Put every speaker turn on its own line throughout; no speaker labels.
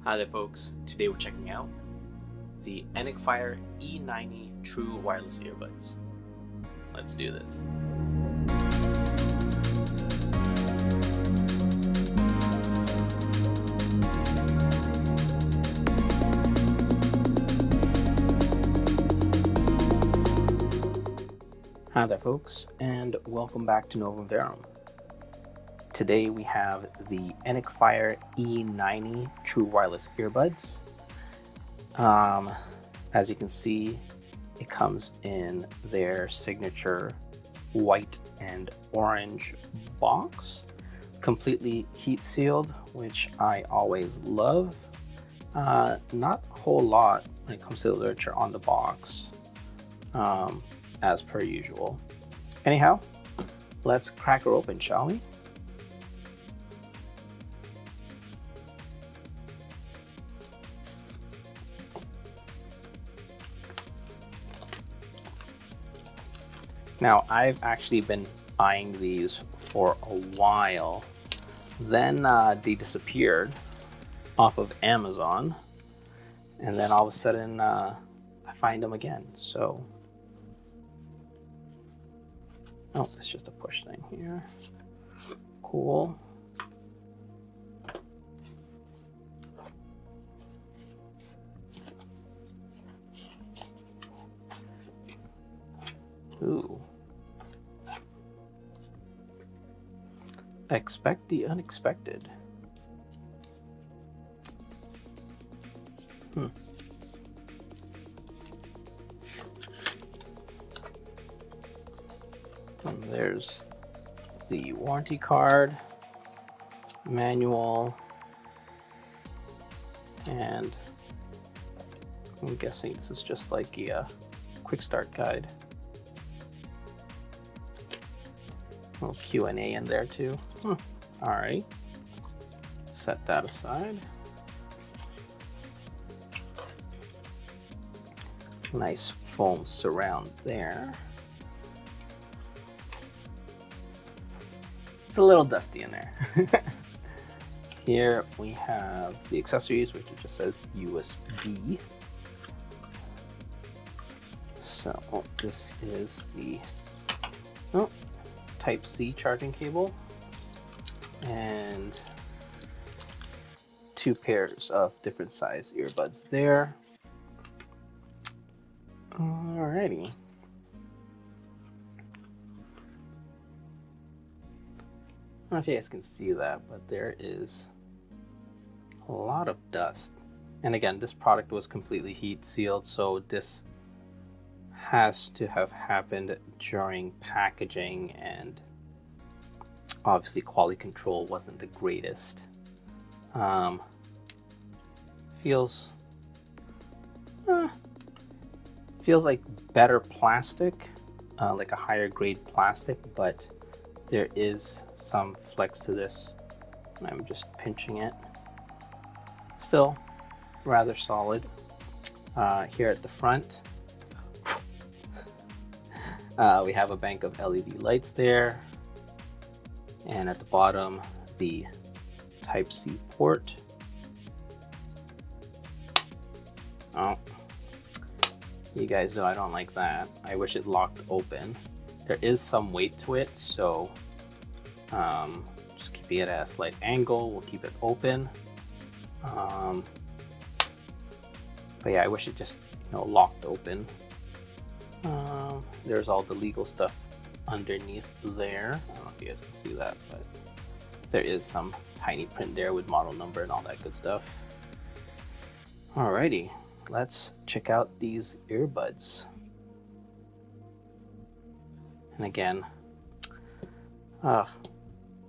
Hi there folks, today we're checking out the ENACFIRE E90 True Wireless Earbuds. Let's do this. Hi there folks, and welcome back to Novum Verum. Today we have the ENACFIRE E90 True Wireless Earbuds. As you can see, it comes in their signature white and orange box, completely heat sealed, which I always love. Not a whole lot when it comes to the literature on the box, as per usual. Anyhow, let's crack her open, shall we? Now, I've actually been eyeing these for a while. Then they disappeared off of Amazon, and then all of a sudden I find them again. So, oh, it's just a push thing here. Cool. Ooh. Expect the unexpected. And there's the warranty card, manual, and I'm guessing this is just like a quick start guide. A little Q&A in there too. All right, set that aside. Nice foam surround there. It's a little dusty in there. Here we have the accessories, which it just says USB. So this is the Type-C charging cable and two pairs of different size earbuds there. Alrighty. I don't know if you guys can see that, but there is a lot of dust. And again, this product was completely heat sealed, so this has to have happened during packaging, and obviously quality control wasn't the greatest. Feels like better plastic, like a higher grade plastic, but there is some flex to this. I'm just pinching it. Still rather solid. Here at the front, we have a bank of LED lights there, and at the bottom, the Type-C port. Oh, you guys know I don't like that. I wish it locked open. There is some weight to it, so just keeping it at a slight angle. We'll keep it open. But yeah, I wish it just locked open. There's all the legal stuff underneath there. I don't know if you guys can see that, but there is some tiny print there with model number and all that good stuff. Alrighty, let's check out these earbuds. And again,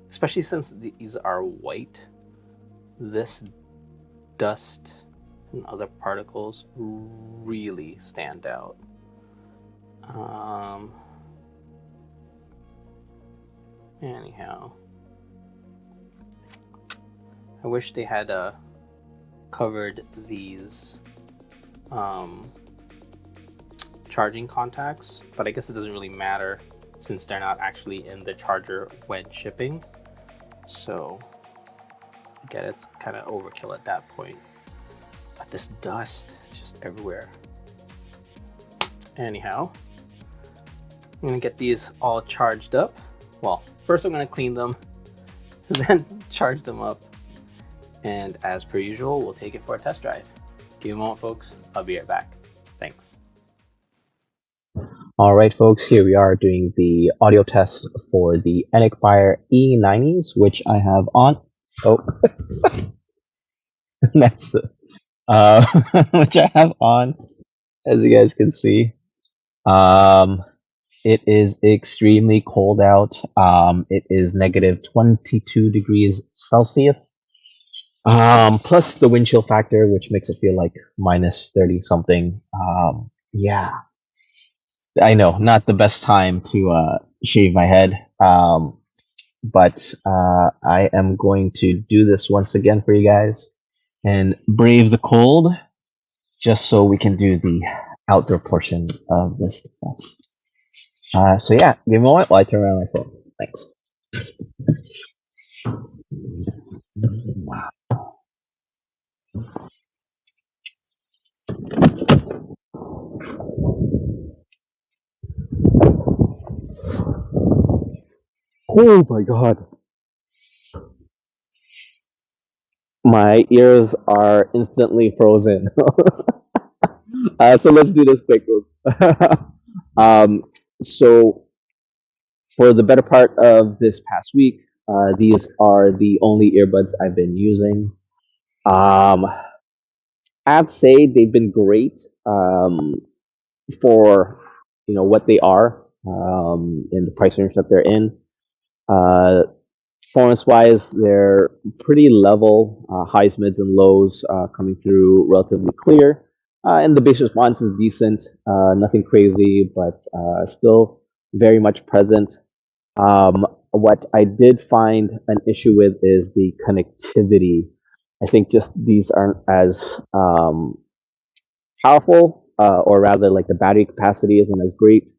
especially since these are white, this dust and other particles really stand out. Anyhow, I wish they had covered these charging contacts, but I guess it doesn't really matter since they're not actually in the charger when shipping. So again, it's kind of overkill at that point. But this dust is just everywhere. Anyhow, I'm gonna get these all charged up. Well, first I'm gonna clean them, then charge them up, and as per usual, we'll take it for a test drive. Give me a moment, folks. I'll be right back. Thanks. All right, folks, here we are doing the audio test for the ENACFIRE E90s, which I have on. Oh, that's which I have on, as you guys can see. It is extremely cold out. It is negative 22 degrees Celsius. Plus the wind chill factor, which makes it feel like minus 30 something. Yeah, I know, not the best time to shave my head. But I am going to do this once again for you guys and brave the cold just so we can do the outdoor portion of this test. So yeah, give me a moment while I turn around my phone. Thanks. Oh my god. My ears are instantly frozen. So let's do this quick. um, so for the better part of this past week, these are the only earbuds I've been using. Um, I'd say they've been great for what they are in the price range that they're in. Uh, Performance wise, they're pretty level, highs, mids, and lows coming through relatively clear. And the bass response is decent, nothing crazy, but still very much present. What I did find an issue with is the connectivity. I think just these aren't as powerful, or rather, like the battery capacity isn't as great.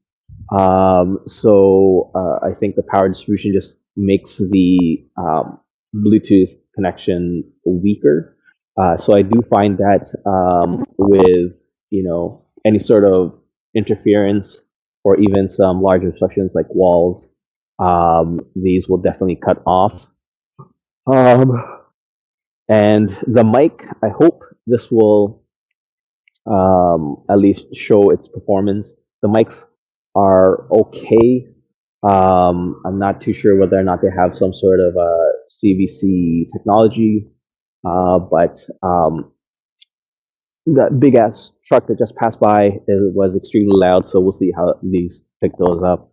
So I think the power distribution just makes the Bluetooth connection weaker. So I do find that with any sort of interference or even some large obstructions like walls, these will definitely cut off. Um, and the mic, I hope this will at least show its performance. The mics are okay. I'm not too sure whether or not they have some sort of CVC technology, but that big ass truck that just passed by was extremely loud, so we'll see how these pick those up.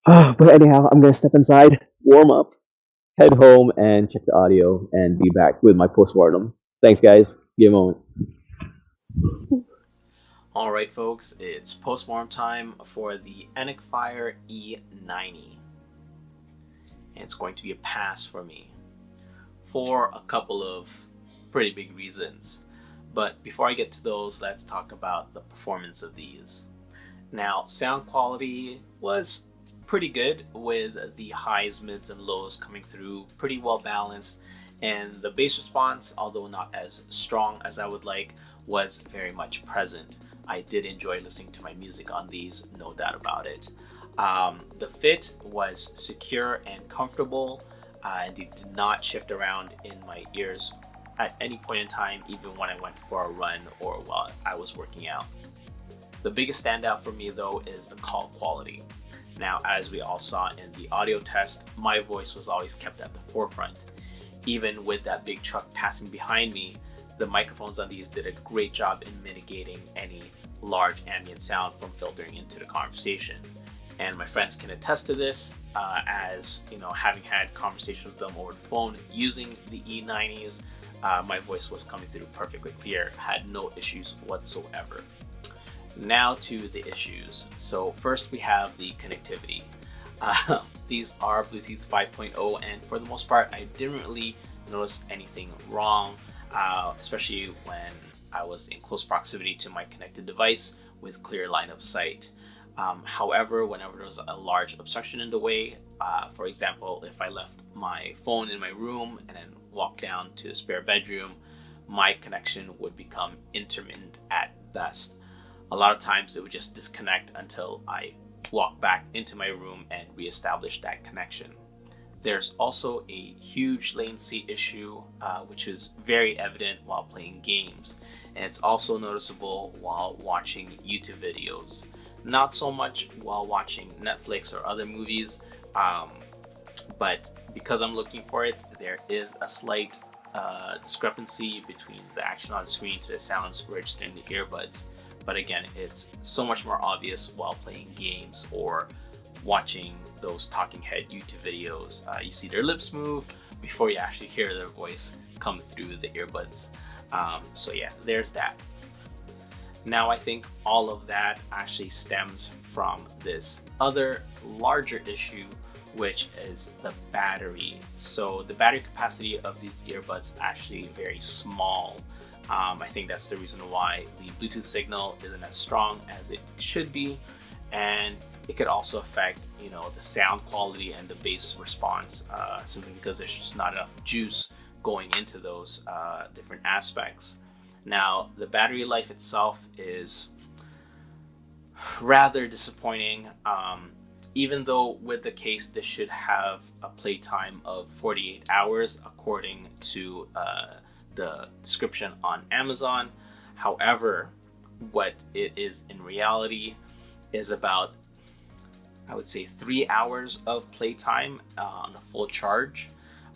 But anyhow, I'm gonna step inside, warm up, head home, and check the audio, and be back with my postmortem. Thanks, guys. Give me a moment. All right, folks, it's postmortem time for the ENACFIRE E90. And it's going to be a pass for me for a couple of pretty big reasons. But before I get to those, let's talk about the performance of these. Now, sound quality was pretty good with the highs, mids, and lows coming through pretty well balanced. And the bass response, although not as strong as I would like, was very much present. I did enjoy listening to my music on these, no doubt about it. The fit was secure and comfortable, and they did not shift around in my ears at any point in time, even when I went for a run or while I was working out. The biggest standout for me, though, is the call quality. Now, as we all saw in the audio test, my voice was always kept at the forefront. Even with that big truck passing behind me, the microphones on these did a great job in mitigating any large ambient sound from filtering into the conversation. And my friends can attest to this, as having had conversations with them over the phone using the E90s, my voice was coming through perfectly clear, had no issues whatsoever. Now to the issues. So first we have the connectivity. These are Bluetooth 5.0, and for the most part, I didn't really notice anything wrong, especially when I was in close proximity to my connected device with clear line of sight. However, whenever there was a large obstruction in the way, for example, if I left my phone in my room and then walked down to the spare bedroom, my connection would become intermittent at best. A lot of times it would just disconnect until I walk back into my room and reestablish that connection. There's also a huge latency issue, which is very evident while playing games. And it's also noticeable while watching YouTube videos. Not so much while watching Netflix or other movies, but because I'm looking for it, there is a slight discrepancy between the action on screen to the sounds registered in the earbuds. But again, it's so much more obvious while playing games or watching those talking head YouTube videos. You see their lips move before you actually hear their voice come through the earbuds. So yeah, there's that. Now I think all of that actually stems from this other larger issue, which is the battery. So the battery capacity of these earbuds is actually very small. I think that's the reason why the Bluetooth signal isn't as strong as it should be, and it could also affect, the sound quality and the bass response, simply because there's just not enough juice going into those different aspects. Now, the battery life itself is rather disappointing. Even though with the case, this should have a playtime of 48 hours according to the description on Amazon. However, what it is in reality is about, I would say, 3 hours of playtime on a full charge.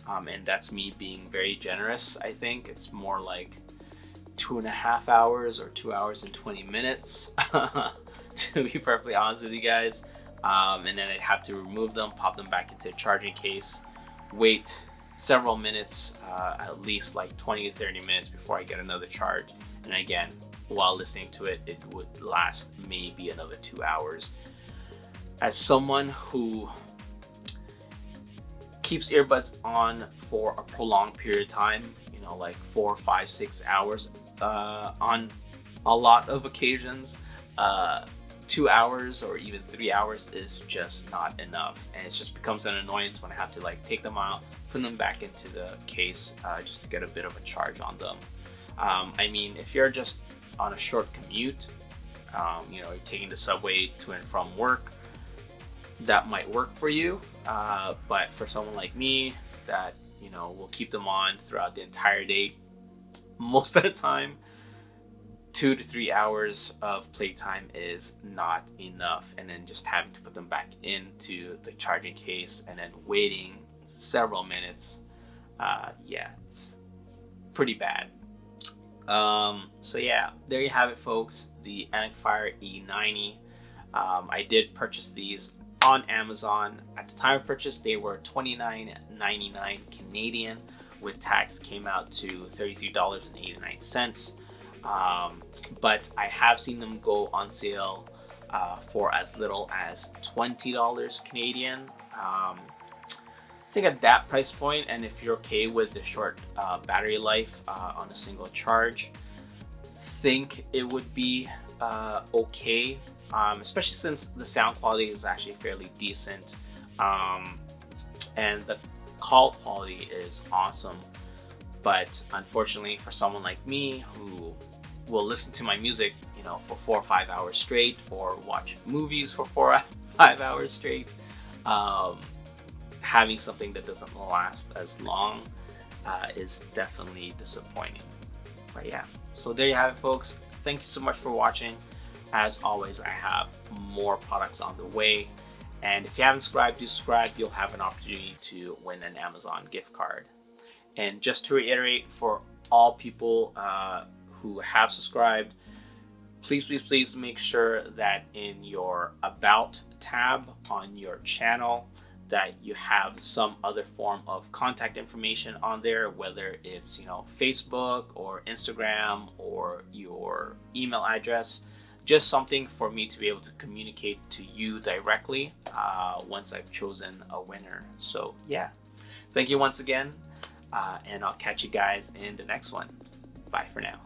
And that's me being very generous. I think it's more like 2.5 hours or 2 hours and 20 minutes, to be perfectly honest with you guys. And then I'd have to remove them, pop them back into a charging case, wait several minutes, at least like 20 to 30 minutes before I get another charge. And again, while listening to it, it would last maybe another 2 hours. As someone who keeps earbuds on for a prolonged period of time, like 4, 5, 6 hours, on a lot of occasions, 2 hours or even 3 hours is just not enough, and it just becomes an annoyance when I have to take them out, put them back into the case, just to get a bit of a charge on them. I mean, if you're just on a short commute, you're taking the subway to and from work, that might work for you, but for someone like me that will keep them on throughout the entire day, most of the time, 2 to 3 hours of playtime is not enough. And then just having to put them back into the charging case and then waiting several minutes, yeah, it's pretty bad. So yeah, there you have it, folks. The ENACFIRE E90. I did purchase these on Amazon. At the time of purchase, they were $29.99 Canadian. With tax, came out to $33.89. But I have seen them go on sale for as little as $20 Canadian. I think at that price point, and if you're okay with the short battery life on a single charge, think it would be okay, especially since the sound quality is actually fairly decent, and the call quality is awesome. But unfortunately, for someone like me who will listen to my music, for 4 or 5 hours straight, or watch movies for 4 or 5 hours straight, having something that doesn't last as long is definitely disappointing. But yeah, so there you have it, folks. Thank you so much for watching. As always, I have more products on the way. And if you haven't subscribed, do subscribe. You'll have an opportunity to win an Amazon gift card. And just to reiterate, for all people who have subscribed, please make sure that in your About tab on your channel, that you have some other form of contact information on there, whether it's Facebook or Instagram or your email address. Just something for me to be able to communicate to you directly once I've chosen a winner. So yeah, thank you once again, and I'll catch you guys in the next one. Bye for now.